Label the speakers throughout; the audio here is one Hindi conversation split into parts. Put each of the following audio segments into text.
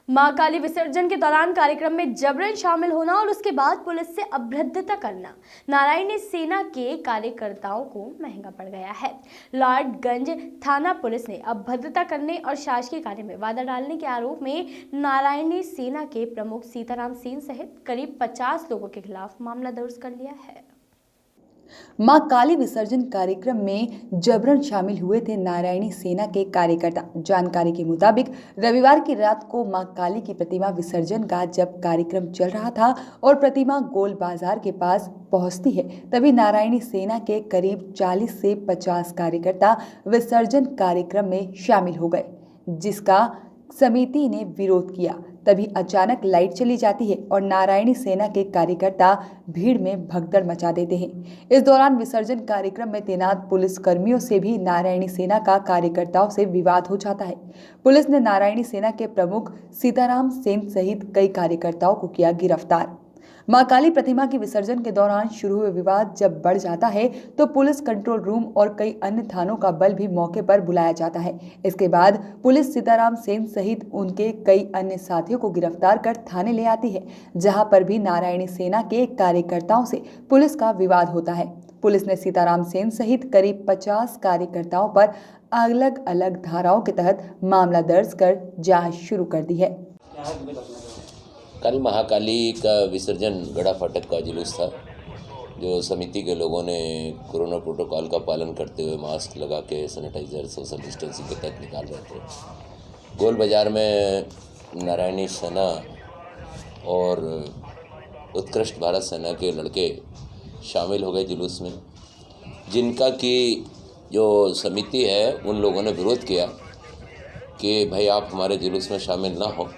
Speaker 1: मां काली विसर्जन के दौरान कार्यक्रम में जबरन शामिल होना और उसके बाद पुलिस से अभद्रता करना नारायणी सेना के कार्यकर्ताओं को महंगा पड़ गया है। लॉर्डगंज थाना पुलिस ने अभद्रता करने और शासकीय कार्य में बाधा डालने के आरोप में नारायणी सेना के प्रमुख सीताराम सेन सहित करीब 50 लोगों के खिलाफ मामला दर्ज कर लिया है।
Speaker 2: मां काली विसर्जन कार्यक्रम में जबरन शामिल हुए थे नारायणी सेना के कार्यकर्ता। जानकारी के मुताबिक रविवार की रात को मां काली की प्रतिमा विसर्जन का जब कार्यक्रम चल रहा था और प्रतिमा गोल बाजार के पास पहुंचती है, तभी नारायणी सेना के करीब 40 से 50 कार्यकर्ता विसर्जन कार्यक्रम में शामिल हो गए, जिसका समिति ने विरोध किया। तभी अचानक लाइट चली जाती है और नारायणी सेना के कार्यकर्ता भीड़ में भगदड़ मचा देते हैं। इस दौरान विसर्जन कार्यक्रम में तैनात पुलिस कर्मियों से भी नारायणी सेना का कार्यकर्ताओं से विवाद हो जाता है। पुलिस ने नारायणी सेना के प्रमुख सीताराम सेन सहित कई कार्यकर्ताओं को किया गिरफ्तार। मां काली प्रतिमा की विसर्जन के दौरान शुरू हुए विवाद जब बढ़ जाता है तो पुलिस कंट्रोल रूम और कई अन्य थानों का बल भी मौके पर बुलाया जाता है। इसके बाद पुलिस सीताराम सेन सहित उनके कई अन्य साथियों को गिरफ्तार कर थाने ले आती है, जहां पर भी नारायणी सेना के कार्यकर्ताओं से पुलिस का विवाद होता है। पुलिस ने सीताराम सेन सहित करीब 50 कार्यकर्ताओं पर अलग अलग धाराओं के तहत मामला दर्ज कर जांच शुरू कर दी है।
Speaker 3: कल महाकाली का विसर्जन गड़ा फाटक का जुलूस था, जो समिति के लोगों ने कोरोना प्रोटोकॉल का पालन करते हुए मास्क लगा के सैनिटाइजर सोशल डिस्टेंसिंग के तहत निकाल रहे थे। गोल बाज़ार में नारायणी सेना और उत्कृष्ट भारत सेना के लड़के शामिल हो गए जुलूस में, जिनका कि जो समिति है उन लोगों ने विरोध किया कि भाई आप हमारे जुलूस में शामिल ना हो।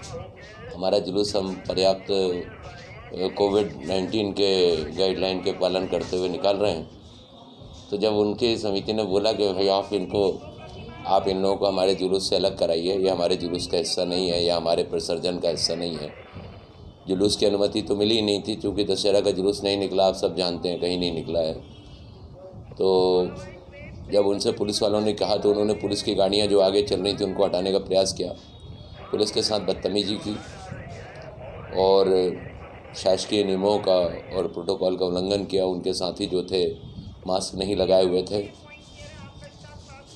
Speaker 3: हमारा जुलूस हम पर्याप्त कोविड-19 के गाइडलाइन के पालन करते हुए निकाल रहे हैं। तो जब उनकी समिति ने बोला कि भाई आप इन लोगों को हमारे जुलूस से अलग कराइए, ये हमारे जुलूस का हिस्सा नहीं है, या हमारे विसर्जन का हिस्सा नहीं है। जुलूस की अनुमति तो मिली ही नहीं थी, क्योंकि दशहरा का जुलूस नहीं निकला, आप सब जानते हैं, कहीं नहीं निकला है। तो जब उनसे पुलिस वालों ने कहा तो उन्होंने पुलिस की गाड़ियाँ जो आगे चल रही थी उनको हटाने का प्रयास किया, पुलिस के साथ बदतमीजी की और शासकीय नियमों का और प्रोटोकॉल का उल्लंघन किया। उनके साथी जो थे मास्क नहीं लगाए हुए थे,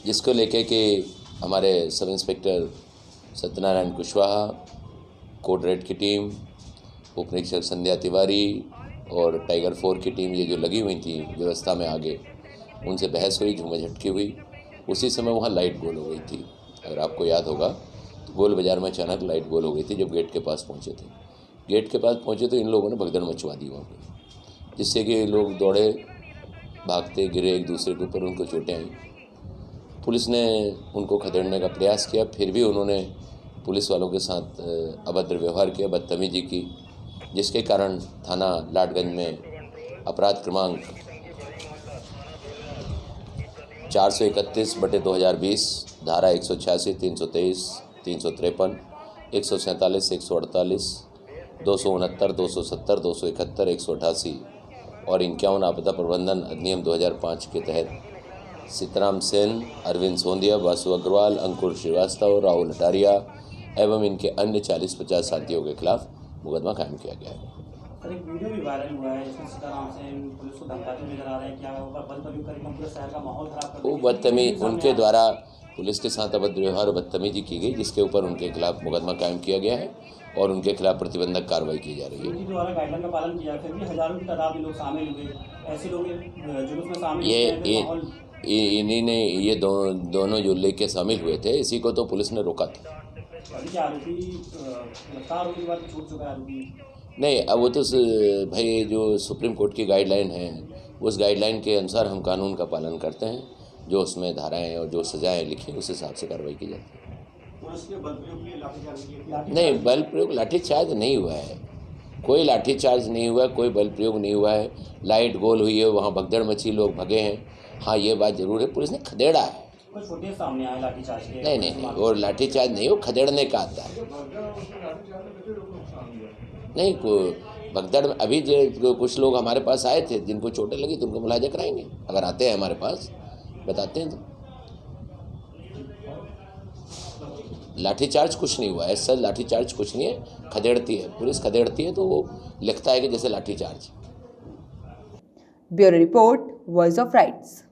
Speaker 3: जिसको लेके कि हमारे sub inspector Satyanarayan Kushwaha, code red की टीम, उप निरीक्षक संध्या तिवारी और टाइगर 4 की टीम, ये जो लगी हुई थी व्यवस्था में आगे, उनसे बहस हुई, झूमाझटकी हुई। उसी समय वहाँ लाइट गोल हो गई थी। अगर आपको याद होगा तो गोल बाज़ार में अचानक लाइट गोल हो गई थी जब गेट के पास पहुँचे थे। गेट के पास पहुँचे तो इन लोगों ने भगदड़ मचवा दी वहाँ पे, जिससे कि लोग दौड़े, भागते, गिरे एक दूसरे के ऊपर, उनको चोटें आई। पुलिस ने उनको खदेड़ने का प्रयास किया, फिर भी उन्होंने पुलिस वालों के साथ अभद्र व्यवहार किया, बदतमीजी की, जिसके कारण थाना लॉर्डगंज में अपराध क्रमांक 431/2020 धारा 186, 323, 353, 147, 148, 269, 270, 271, 188 और 51 आपदा प्रबंधन अधिनियम 2005 के तहत सीताराम सेन, अरविंद सोंदिया, वासु अग्रवाल, अंकुर श्रीवास्तव, राहुल हटारिया एवं इनके अन्य 40-50 साथियों के खिलाफ मुकदमा कायम किया गया है।
Speaker 4: सर, एक वीडियो भी वायरल हुआ है जिसमें सीताराम सेन पुलिस को धमकाते नजर आ रहे हैं, क्या बल प्रयोग करके पूरे शहर का माहौल खराब कर,
Speaker 3: वो बदतमीजी उनके द्वारा पुलिस के साथ अभद्र व्यवहार और बदतमीजी की गई, जिसके ऊपर उनके खिलाफ मुकदमा कायम किया गया है और उनके खिलाफ प्रतिबंधक कार्रवाई की जा रही है।
Speaker 4: द्वारा गाइडलाइन का पालन किया, फिर भी हजारों की तादाद में लोग शामिल हुए, ऐसे लोग जुलूस में शामिल
Speaker 3: इन्हीं ने ये दोनों जो लेके शामिल हुए थे, इसी को तो पुलिस ने रोका था।
Speaker 4: आरोपी गिरफ्तार होने के बाद छूट चुका है आरोपी?
Speaker 3: नहीं, अब वो तो भाई जो सुप्रीम कोर्ट की गाइडलाइन है, उस गाइडलाइन के अनुसार हम कानून का पालन करते हैं, जो उसमें धाराएं और जो सजाएं लिखी उस हिसाब से कार्रवाई की जाती है। नहीं, बल प्रयोग लाठीचार्ज नहीं हुआ है, कोई लाठीचार्ज नहीं हुआ है, कोई बल प्रयोग नहीं हुआ है। लाइट गोल हुई है, वहाँ भगदड़ मची, लोग भगे हैं। हाँ, ये बात जरूर है, पुलिस ने खदेड़ा है।
Speaker 4: छोटे सामने आए लाठीचार्ज के?
Speaker 3: नहीं, वो लाठीचार्ज नहीं, वो खदेड़ने का आता है। नहीं, भगदड़ में अभी जो कुछ लोग हमारे पास आए थे जिनको चोटें लगी, तो उनको मुलाजा कराएंगे, अगर आते हैं हमारे पास, बताते हैं तो। लाठीचार्ज कुछ नहीं हुआ है, ऐसा लाठीचार्ज कुछ नहीं है। खदेड़ती है, पुलिस खदेड़ती है तो वो लिखता है कि जैसे lathi charge.
Speaker 2: Bureau report, voice of rights.